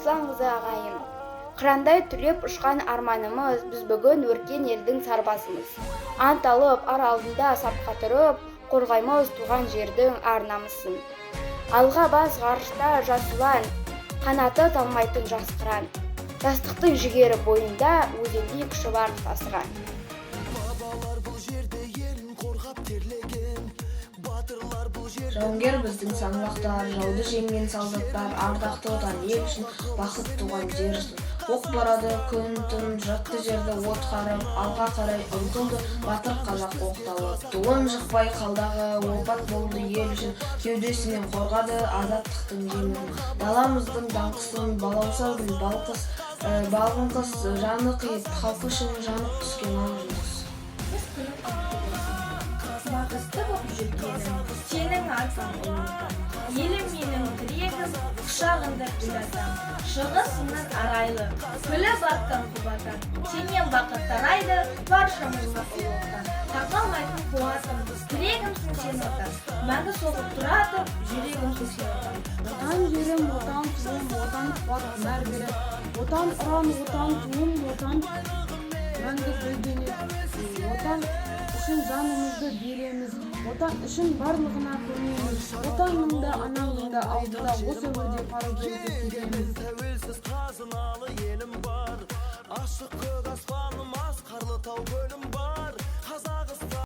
қосылаңыз ағайын. Қырандай түлеп ұшқан арманымыз, біз бүгін өркен елдің сарбазымыз. Ант алып, ар алдында сапқа тұрып, қорғаймыз туған жердің ар намысын. Алға бас ғарышта жас ұлан, қанаты талмайтын жас қыран. Жастықтың жігері бойында өзендей күші бар тасыған. Жауынгер біздің саңлақтар, жауды жеңген солдаттар, ардақты отан ел үшін бақыт туған жер үшін. Оқ барады күн түн, жатты жерді от қарып, алға қарай ұмтылды батыр қазақ оқталып. Туын жықпай қалдағы опат болды ел үшін, кеудесінен қорғады азаттықтың жеңін. Даламыздың даңқысын балауса гүл балқыс, балғын қыз жаны қиып, халқы үшін жанып түскен аңжынқыз. Бақытты боп жүргенім, сенің арқаң ұлықтан. Елім менің тірегім, құшағында гүл атам. Шығысыңнан арайлы, күлі батқан құбатан. Сенен бақыт тарайды, баршамызға ұлықтан. Тақалмайтын қуатым, тірегімсің сен отан. Мәңгі соғып тұратып, жүрегімсің сен отан. Отан жерім, отан туым, отан қуат нәр береді. Отан ұран, отан туым, отан мәңгі гүлденеді. Отан үшін жанымызды береміз, отан үшін барлығына көнеміз. Отаныңда, анаңда алдыда осы өмірде парызды кетеміз. Тәуелсіз қазыналы елім бар, ашық көк аспаным аз, қарлы тау көлім